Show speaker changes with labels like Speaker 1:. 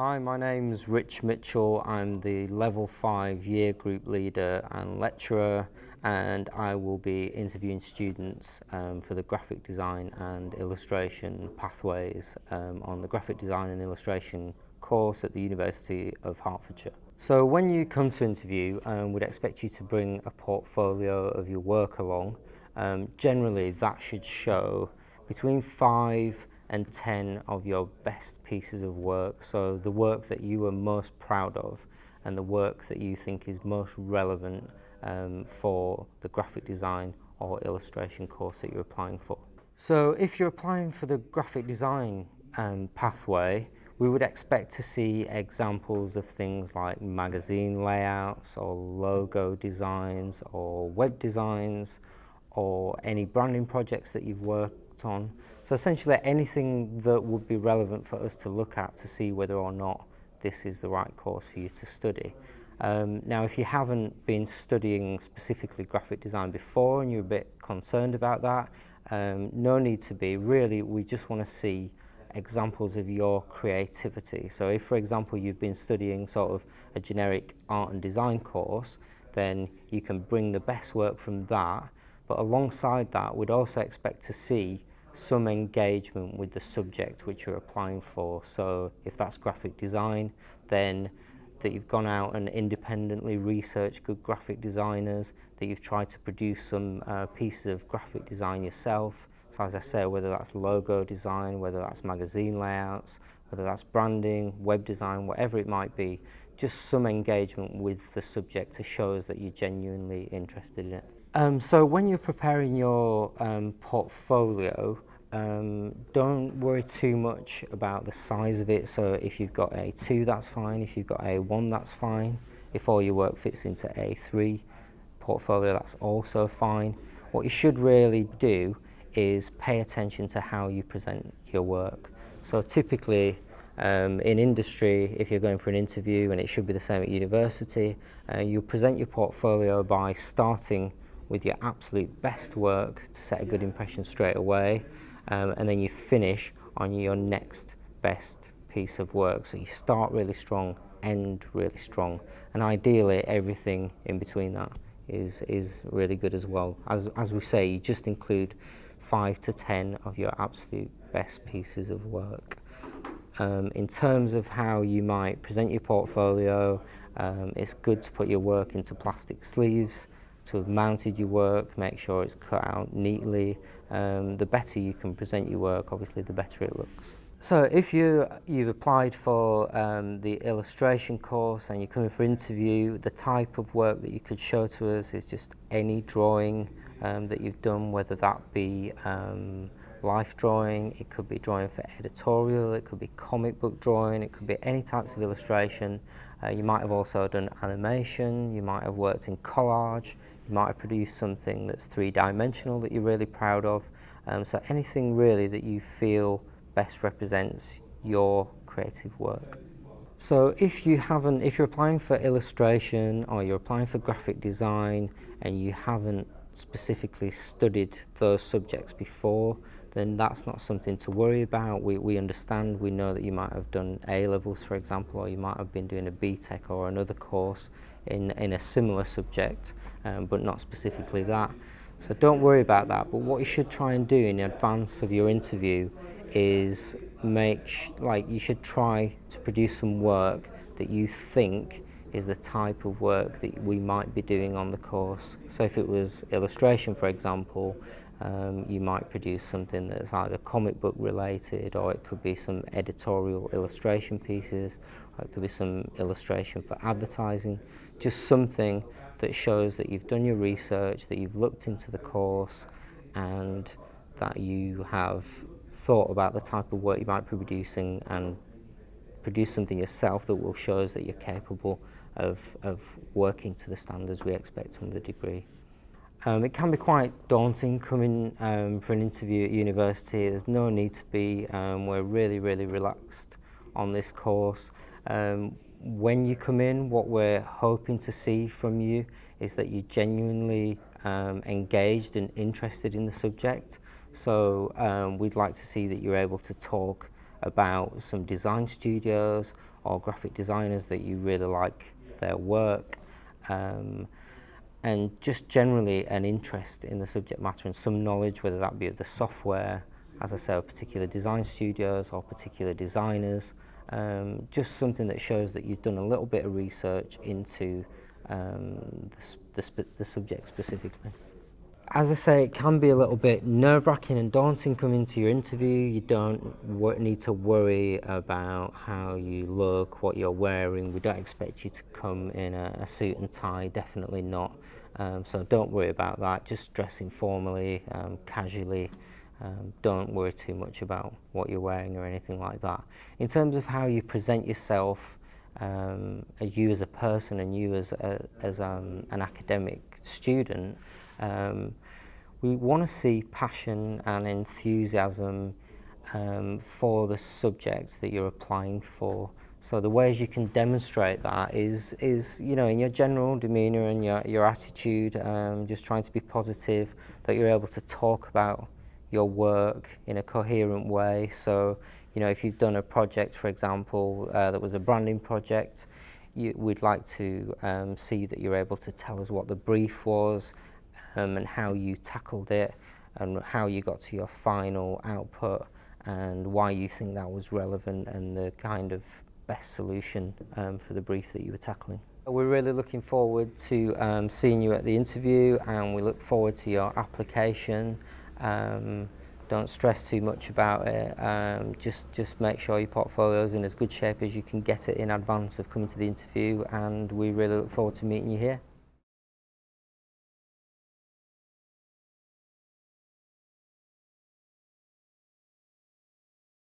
Speaker 1: Hi, my name's Rich Mitchell. I'm the Level 5 Year Group Leader and Lecturer, and I will be interviewing students for the Graphic Design and Illustration Pathways on the Graphic Design and Illustration course at the University of Hertfordshire. So when you come to interview, we'd expect you to bring a portfolio of your work along. Generally, that should show between 5 and 10 of your best pieces of work, so the work that you are most proud of and the work that you think is most relevant for the graphic design or illustration course that you're applying for. So if you're applying for the graphic design pathway, we would expect to see examples of things like magazine layouts or logo designs or web designs or any branding projects that you've worked on. So essentially anything that would be relevant for us to look at to see whether or not this is the right course for you to study. Now, if you haven't been studying specifically graphic design before and you're a bit concerned about that, no need to be. Really, we just want to see examples of your creativity. So if, for example, you've been studying sort of a generic art and design course, then you can bring the best work from that. But alongside that, we'd also expect to see some engagement with the subject which you're applying for. So if that's graphic design, then that you've gone out and independently researched good graphic designers, that you've tried to produce some pieces of graphic design yourself. So as I say, whether that's logo design, whether that's magazine layouts, whether that's branding, web design, whatever it might be, just some engagement with the subject to show us that you're genuinely interested in it. So when you're preparing your portfolio, don't worry too much about the size of it. So if you've got A2, that's fine. If you've got A1, that's fine. If all your work fits into A3 portfolio, that's also fine. What you should really do is pay attention to how you present your work. So typically in industry, if you're going for an interview, and it should be the same at university, you'll present your portfolio by starting with your absolute best work to set a good impression straight away, and then you finish on your next best piece of work. So you start really strong, end really strong, and ideally everything in between that is really good as well. As we say, you just include 5 to 10 of your absolute best pieces of work. In terms of how you might present your portfolio, it's good to put your work into plastic sleeves, to have mounted your work, make sure it's cut out neatly. The better you can present your work, obviously the better it looks. So if you've applied for the illustration course and you're coming for interview, the type of work that you could show to us is just any drawing that you've done, whether that be life drawing, it could be drawing for editorial, it could be comic book drawing, it could be any types of illustration. You might have also done animation, you might have worked in collage, you might have produced something that's three-dimensional that you're really proud of. So anything really that you feel best represents your creative work. So if you're applying for illustration or you're applying for graphic design and you haven't specifically studied those subjects before, then that's not something to worry about. We understand, we know that you might have done A-levels, for example, or you might have been doing a BTEC or another course in a similar subject, but not specifically that. So don't worry about that, but what you should try and do in advance of your interview is you should try to produce some work that you think is the type of work that we might be doing on the course. So if it was illustration, for example, you might produce something that's either comic book related, or it could be some editorial illustration pieces, or it could be some illustration for advertising, just something that shows that you've done your research, that you've looked into the course, and that you have thought about the type of work you might be producing and produce something yourself that will show us that you're capable of working to the standards we expect on the degree. It can be quite daunting coming for an interview at university. There's no need to be. We're really, really relaxed on this course. When you come in, what we're hoping to see from you is that you're genuinely engaged and interested in the subject. So we'd like to see that you're able to talk about some design studios or graphic designers that you really like their work, and just generally an interest in the subject matter and some knowledge, whether that be of the software, as I say, of particular design studios or particular designers, just something that shows that you've done a little bit of research into the subject specifically. As I say, it can be a little bit nerve-wracking and daunting coming to your interview. You don't need to worry about how you look, what you're wearing. We don't expect you to come in a suit and tie, definitely not. So don't worry about that. Just dress informally, casually. Don't worry too much about what you're wearing or anything like that. In terms of how you present yourself, as you as a person and you as an academic student, we want to see passion and enthusiasm for the subject that you're applying for. So the ways you can demonstrate that is you know, in your general demeanour and your attitude, just trying to be positive, that you're able to talk about your work in a coherent way. So, you know, if you've done a project, for example, that was a branding project, we'd like to see that you're able to tell us what the brief was, and how you tackled it, and how you got to your final output, and why you think that was relevant and the kind of best solution for the brief that you were tackling. We're really looking forward to seeing you at the interview, and we look forward to your application. Don't stress too much about it. Just make sure your portfolio's in as good shape as you can get it in advance of coming to the interview, and we really look forward to meeting you here.